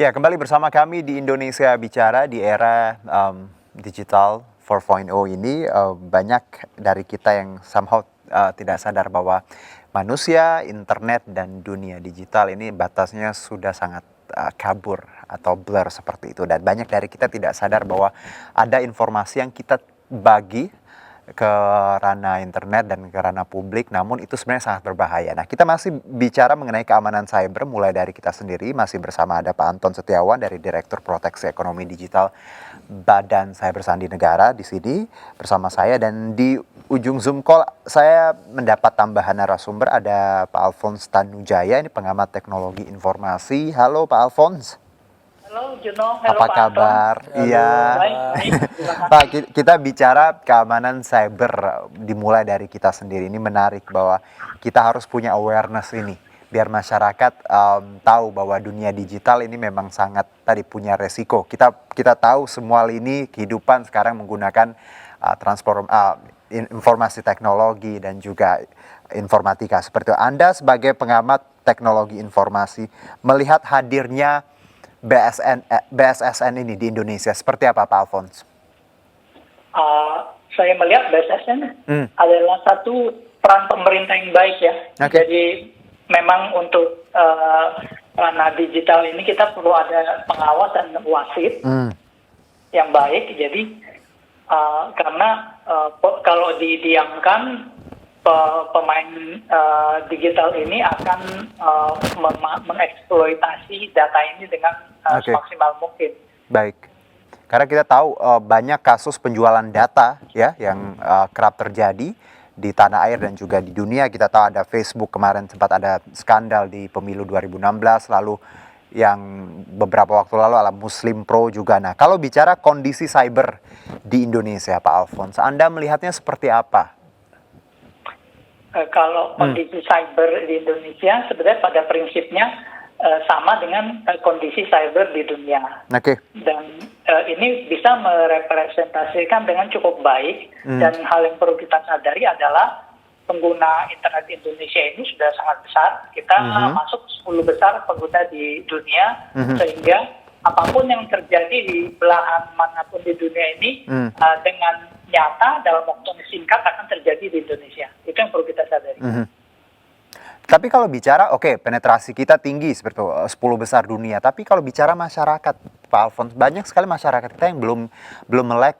Ya, kembali bersama kami di Indonesia Bicara di era digital 4.0 ini banyak dari kita yang somehow tidak sadar bahwa manusia, internet, dan dunia digital ini batasnya sudah sangat kabur atau blur seperti itu. Dan banyak dari kita tidak sadar bahwa ada informasi yang kita bagi ke ranah internet dan ke ranah publik, namun itu sebenarnya sangat berbahaya. Nah, kita masih bicara mengenai keamanan cyber, mulai dari kita sendiri, masih bersama ada Pak Anton Setiawan dari Direktur Proteksi Ekonomi Digital Badan Cyber Sandi Negara di sini bersama saya, dan di ujung Zoom call saya mendapat tambahan narasumber, ada Pak Alphonse Tanujaya, ini pengamat teknologi informasi. Halo Pak Alphonse. Halo Juno, halo Apa Pak kabar? Anton. Iya. Baik, terima kasih. Pak, kita bicara keamanan cyber, dimulai dari kita sendiri. Ini menarik bahwa kita harus punya awareness ini, biar masyarakat tahu bahwa dunia digital ini memang sangat tadi punya resiko. Kita tahu semua lini kehidupan sekarang menggunakan informasi teknologi dan juga informatika seperti itu. Anda sebagai pengamat teknologi informasi melihat hadirnya BSSN ini di Indonesia seperti apa, Pak Alphonse? Saya melihat BSSN adalah satu peran pemerintah yang baik ya. Okay. Jadi memang untuk ranah digital ini kita perlu ada pengawas dan wasit yang baik. Jadi karena kalau didiamkan, pemain digital ini akan mengeksploitasi data ini dengan semaksimal mungkin. Baik, karena kita tahu banyak kasus penjualan data ya yang kerap terjadi di tanah air dan juga di dunia. Kita tahu ada Facebook kemarin sempat ada skandal di pemilu 2016, lalu yang beberapa waktu lalu ala Muslim Pro juga. Nah, kalau bicara kondisi cyber di Indonesia, Pak Alphonse, Anda melihatnya seperti apa? Kalau kondisi cyber di Indonesia sebenarnya pada prinsipnya sama dengan kondisi cyber di dunia. Okay. Dan ini bisa merepresentasikan dengan cukup baik. Dan hal yang perlu kita sadari adalah pengguna internet Indonesia ini sudah sangat besar. Kita masuk 10 besar pengguna di dunia, sehingga apapun yang terjadi di belahan manapun di dunia ini dengan nyata dalam waktu yang singkat akan terjadi di Indonesia. Itu yang perlu kita sadari. Tapi kalau bicara, penetrasi kita tinggi seperti 10 besar dunia. Tapi kalau bicara masyarakat, Pak Alphonse, banyak sekali masyarakat kita yang belum melek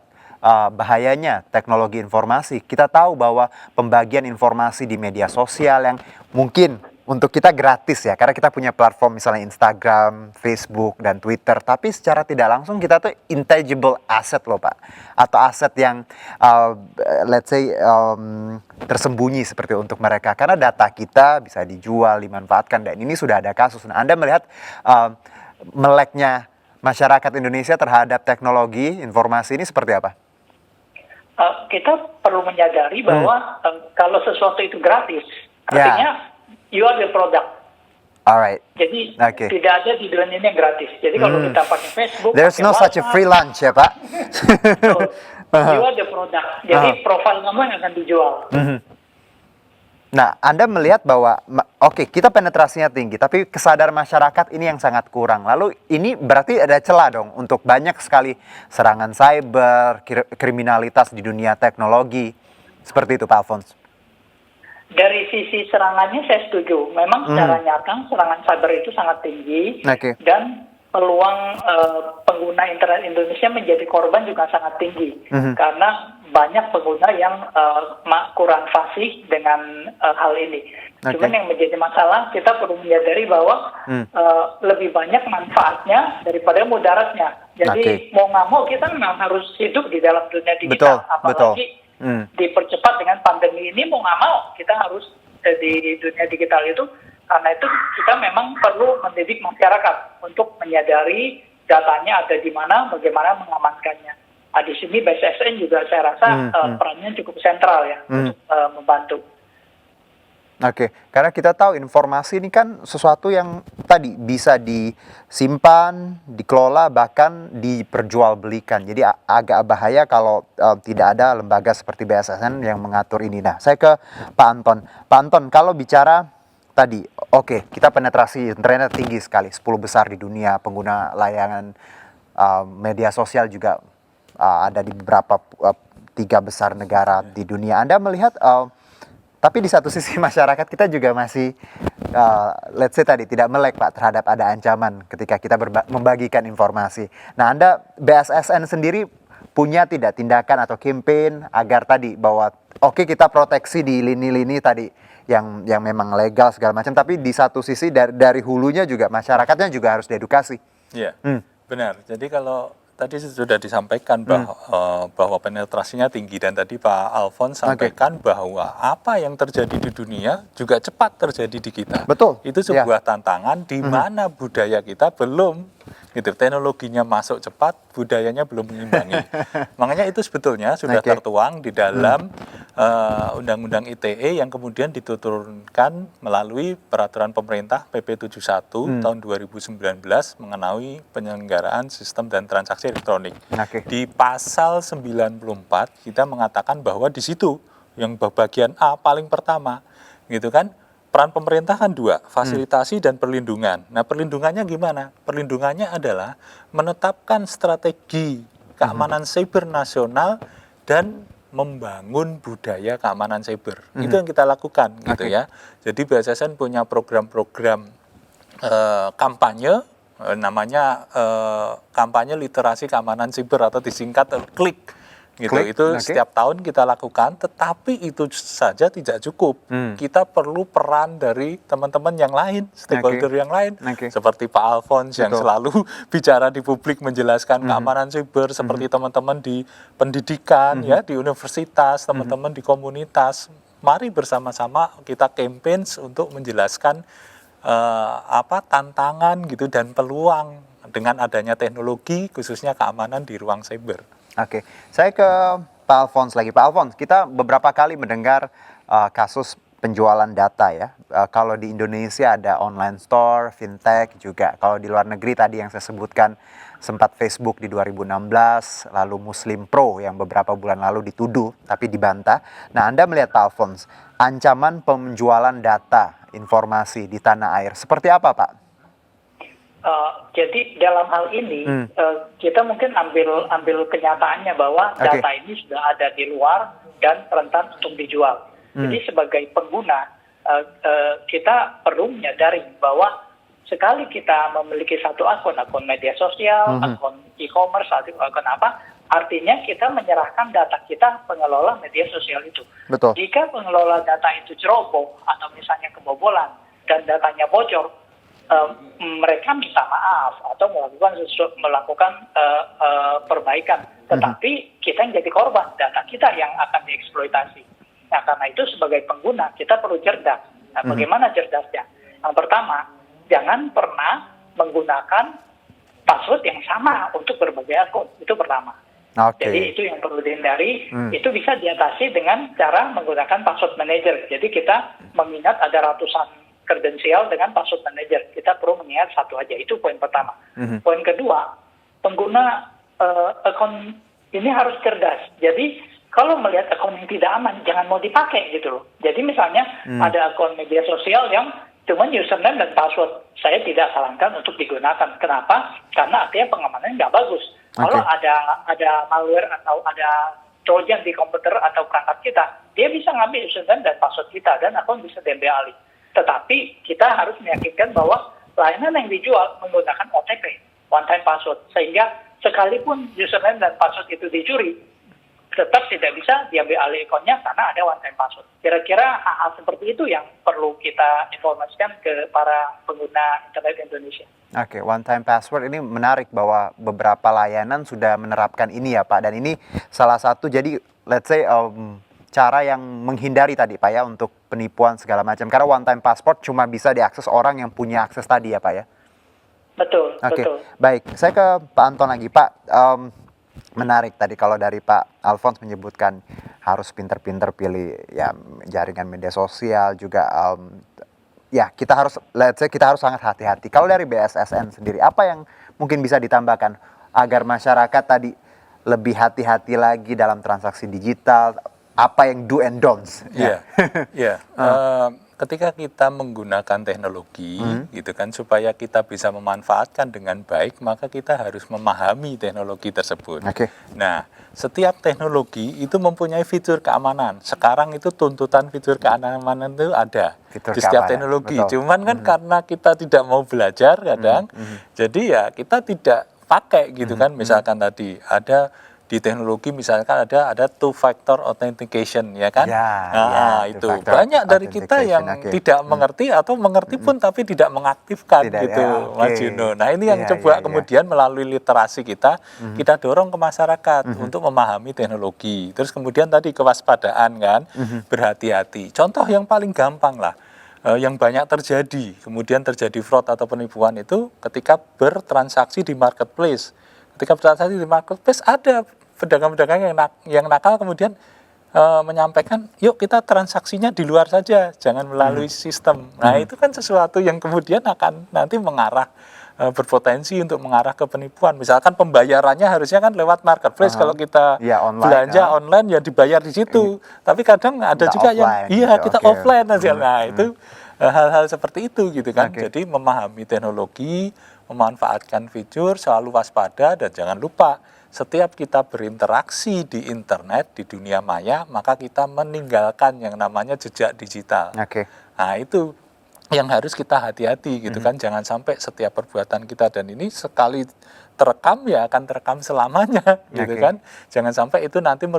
bahayanya teknologi informasi. Kita tahu bahwa pembagian informasi di media sosial yang mungkin untuk kita gratis ya, karena kita punya platform misalnya Instagram, Facebook, dan Twitter. Tapi secara tidak langsung kita tuh intangible asset loh Pak. Atau aset yang let's say tersembunyi seperti untuk mereka. Karena data kita bisa dijual, dimanfaatkan, dan ini sudah ada kasus. Nah, Anda melihat meleknya masyarakat Indonesia terhadap teknologi informasi ini seperti apa? Kita perlu menyadari bahwa kalau sesuatu itu gratis, artinya you are the product. Alright. Jadi tidak ada di dunia ini yang gratis. Jadi kalau kita pakai Facebook, there's no such a free lunch ya Pak. You are the product. Jadi profil kamu yang akan dijual. Nah, Anda melihat bahwa kita penetrasinya tinggi, tapi kesadaran masyarakat ini yang sangat kurang. Lalu ini berarti ada celah dong untuk banyak sekali serangan cyber, kriminalitas di dunia teknologi. Seperti itu Pak Alphonse. Dari sisi serangannya saya setuju. Memang secara nyata serangan cyber itu sangat tinggi. Dan peluang pengguna internet Indonesia menjadi korban juga sangat tinggi. Karena banyak pengguna yang kurang fasih dengan hal ini. Cuman yang menjadi masalah, kita perlu menyadari bahwa lebih banyak manfaatnya daripada mudaratnya. Jadi mau nggak mau kita memang harus hidup di dalam dunia digital. Apalagi dipercepat dengan pandemi ini, mau nggak mau kita harus di dunia digital itu. Karena itu kita memang perlu mendidik masyarakat untuk menyadari datanya ada di mana, bagaimana mengamankannya. Nah, di sini BSSN juga saya rasa perannya cukup sentral ya untuk membantu. Karena kita tahu informasi ini kan sesuatu yang tadi bisa disimpan, dikelola, bahkan diperjualbelikan. Jadi agak bahaya kalau tidak ada lembaga seperti BSSN yang mengatur ini. Nah, saya ke Pak Anton. Pak Anton, kalau bicara tadi, oke, kita penetrasi internet tinggi sekali, 10 besar di dunia, pengguna layanan media sosial juga ada di beberapa 3 besar negara di dunia. Anda melihat, tapi di satu sisi masyarakat kita juga masih, let's say tadi, tidak melek Pak terhadap ada ancaman ketika kita membagikan informasi. Nah, Anda BSSN sendiri punya tidak tindakan atau campaign agar tadi bahwa oke, kita proteksi di lini-lini tadi yang memang legal segala macam, tapi di satu sisi dari hulunya juga masyarakatnya juga harus diedukasi. Iya, benar. Jadi kalau tadi sudah disampaikan bahwa penetrasinya tinggi, dan tadi Pak Alphonse sampaikan bahwa apa yang terjadi di dunia juga cepat terjadi di kita. Betul. Itu sebuah tantangan di mana budaya kita belum, gitu, teknologinya masuk cepat, budayanya belum mengimbangi. Makanya itu sebetulnya sudah tertuang di dalam Undang-Undang ITE yang kemudian diturunkan melalui peraturan pemerintah PP 71 tahun 2019 mengenai penyelenggaraan sistem dan transaksi elektronik. Di pasal 94 kita mengatakan bahwa di situ yang bagian A paling pertama, gitu kan, peran pemerintah kan 2, fasilitasi dan perlindungan. Nah, perlindungannya gimana? Perlindungannya adalah menetapkan strategi keamanan siber nasional dan membangun budaya keamanan siber. Itu yang kita lakukan, gitu ya. Jadi BSSN punya program-program kampanye, namanya kampanye literasi keamanan siber atau disingkat KLIK. Gitu. Itu setiap tahun kita lakukan, tetapi itu saja tidak cukup. Kita perlu peran dari teman-teman yang lain, stakeholder yang lain, seperti Pak Alphonse yang selalu bicara di publik menjelaskan keamanan siber, seperti teman-teman di pendidikan, ya, di universitas, teman-teman di komunitas. Mari bersama-sama kita campaign untuk menjelaskan tantangan gitu dan peluang dengan adanya teknologi, khususnya keamanan di ruang cyber. Oke, saya ke Pak Alphonse lagi. Pak Alphonse, kita beberapa kali mendengar kasus penjualan data ya. Kalau di Indonesia ada online store, fintech juga. Kalau di luar negeri tadi yang saya sebutkan sempat Facebook di 2016, lalu Muslim Pro yang beberapa bulan lalu dituduh tapi dibantah. Nah, Anda melihat Pak Alphonse, ancaman penjualan data informasi di tanah air seperti apa Pak? Jadi dalam hal ini kita mungkin ambil kenyataannya bahwa data ini sudah ada di luar dan rentan untuk dijual. Jadi sebagai pengguna kita perlu menyadari bahwa sekali kita memiliki satu akun media sosial, akun e-commerce, akun apa, artinya kita menyerahkan data kita pengelola media sosial itu. Betul. Jika pengelola data itu ceroboh atau misalnya kebobolan dan datanya bocor, mereka minta maaf atau melakukan perbaikan, tetapi kita yang jadi korban, data kita yang akan dieksploitasi. Nah, karena itu sebagai pengguna kita perlu cerdas. Nah, bagaimana cerdasnya? Yang pertama, jangan pernah menggunakan password yang sama untuk berbagai akun. Itu pertama. Jadi itu yang perlu dihindari. Itu bisa diatasi dengan cara menggunakan password manager. Jadi kita mengingat ada ratusan kredensial dengan password manager. Kita perlu mengingat satu aja. Itu poin pertama. Poin kedua, pengguna akun ini harus cerdas. Jadi kalau melihat akun yang tidak aman, jangan mau dipakai gitu loh. Jadi misalnya ada akun media sosial yang cuma username dan password. Saya tidak sarankan untuk digunakan. Kenapa? Karena artinya pengamanannya nggak bagus. Kalau ada malware atau ada trojan di komputer atau perangkat kita, dia bisa ngambil username dan password kita dan akun bisa diambil alih. Tetapi kita harus meyakinkan bahwa layanan yang dijual menggunakan OTP, one time password, sehingga sekalipun username dan password itu dicuri, tetap tidak bisa diambil alih akunnya karena ada one time password. Kira-kira hal-hal seperti itu yang perlu kita informasikan ke para pengguna internet Indonesia. Oke, one time password ini menarik bahwa beberapa layanan sudah menerapkan ini ya Pak, dan ini salah satu jadi let's say cara yang menghindari tadi Pak ya untuk penipuan segala macam. Karena one time password cuma bisa diakses orang yang punya akses tadi ya Pak ya. Betul. Oke, betul. Baik. Saya ke Pak Anton lagi Pak. Menarik tadi kalau dari Pak Alphonse menyebutkan harus pinter-pinter pilih ya jaringan media sosial juga. Ya kita harus let's say kita harus sangat hati-hati. Kalau dari BSSN sendiri apa yang mungkin bisa ditambahkan agar masyarakat tadi lebih hati-hati lagi dalam transaksi digital? Apa yang do and don'ts? ketika kita menggunakan teknologi gitu kan supaya kita bisa memanfaatkan dengan baik, maka kita harus memahami teknologi tersebut. Nah, setiap teknologi itu mempunyai fitur keamanan. Sekarang itu tuntutan fitur keamanan itu ada di setiap teknologi. Cuman kan karena kita tidak mau belajar kadang, jadi ya kita tidak pakai gitu kan. Misalkan tadi ada di teknologi misalkan ada two factor authentication ya kan, itu banyak dari kita yang tidak mengerti atau mengerti pun tapi tidak mengaktifkan gitu, Mas Juno. Nah ini yang coba kemudian melalui literasi kita dorong ke masyarakat untuk memahami teknologi. Terus kemudian tadi kewaspadaan kan, berhati-hati. Contoh yang paling gampang lah, yang banyak terjadi, kemudian terjadi fraud atau penipuan itu ketika bertransaksi di marketplace. Ketika bertransaksi di marketplace ada pedagang-pedagang yang nakal kemudian menyampaikan, yuk kita transaksinya di luar saja, jangan melalui sistem. Nah itu kan sesuatu yang kemudian akan nanti mengarah, berpotensi untuk mengarah ke penipuan. Misalkan pembayarannya harusnya kan lewat marketplace, kalau kita belanja online ya dibayar di situ. Tapi kadang ada juga yang kita offline aja. Nah itu hal-hal seperti itu gitu kan. Jadi memahami teknologi, memanfaatkan fitur, selalu waspada, dan jangan lupa setiap kita berinteraksi di internet, di dunia maya, maka kita meninggalkan yang namanya jejak digital. Nah itu yang harus kita hati-hati gitu kan, jangan sampai setiap perbuatan kita, dan ini sekali terekam ya akan terekam selamanya gitu kan, jangan sampai itu nanti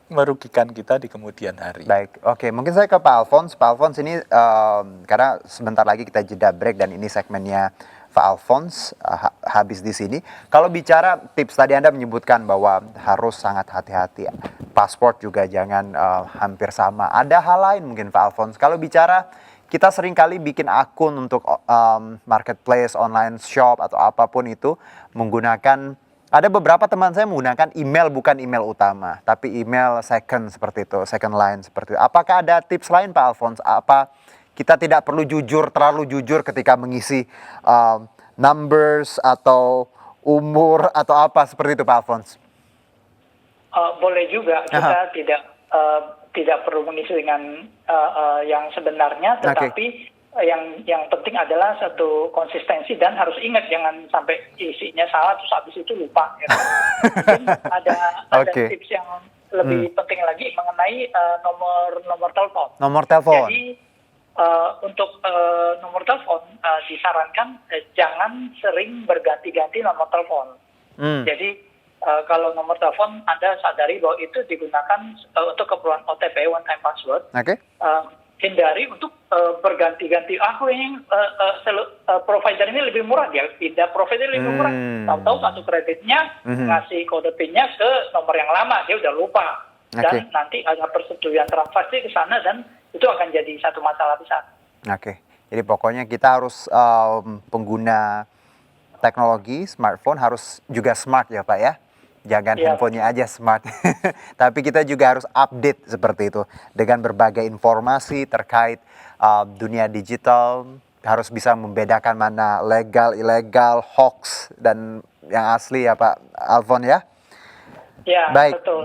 merugikan kita di kemudian hari. Baik, mungkin saya ke Pak Alphonse. Pak Alphonse ini karena sebentar lagi kita jeda break dan ini segmennya Pak Alphonse habis di sini. Kalau bicara tips tadi Anda menyebutkan bahwa harus sangat hati-hati. Paspor juga jangan hampir sama. Ada hal lain mungkin Pak Alphonse. Kalau bicara kita sering kali bikin akun untuk marketplace, online shop atau apapun itu menggunakan, ada beberapa teman saya menggunakan email bukan email utama, tapi email second seperti itu, second line seperti itu. Apakah ada tips lain Pak Alphonse? Apa kita tidak perlu terlalu jujur ketika mengisi numbers atau umur atau apa seperti itu Pak Alphonse? Boleh juga, kita tidak perlu mengisi dengan yang sebenarnya, tetapi yang penting adalah satu konsistensi dan harus ingat jangan sampai isinya salah terus habis itu lupa. Ya. Mungkin ada tips yang lebih penting lagi mengenai nomor telepon. Nomor telepon. Jadi untuk nomor telepon disarankan jangan sering berganti-ganti nomor telepon. Jadi kalau nomor telepon Anda sadari bahwa itu digunakan untuk keperluan OTP (one time password). Hindari untuk berganti-ganti. Aku ingin provider ini lebih murah, dia pindah provider lebih murah. Tahu-tahu kartu kreditnya ngasih kode PIN-nya ke nomor yang lama, dia udah lupa. Dan nanti ada persetujuan transaksi ke sana dan itu akan jadi satu masalah besar. Jadi pokoknya kita harus pengguna teknologi smartphone harus juga smart ya Pak ya. Jangan handphonenya aja smart, tapi kita juga harus update seperti itu dengan berbagai informasi terkait dunia digital. Harus bisa membedakan mana legal, ilegal, hoax dan yang asli ya Pak Alphonse ya.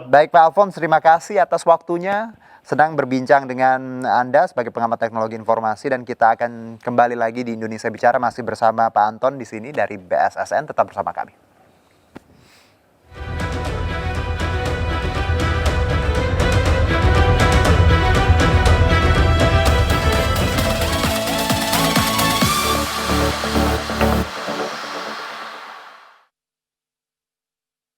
Baik Pak Alphonse, terima kasih atas waktunya. Sedang berbincang dengan Anda sebagai pengamat teknologi informasi, dan kita akan kembali lagi di Indonesia Bicara masih bersama Pak Anton di sini dari BSSN. Tetap bersama kami.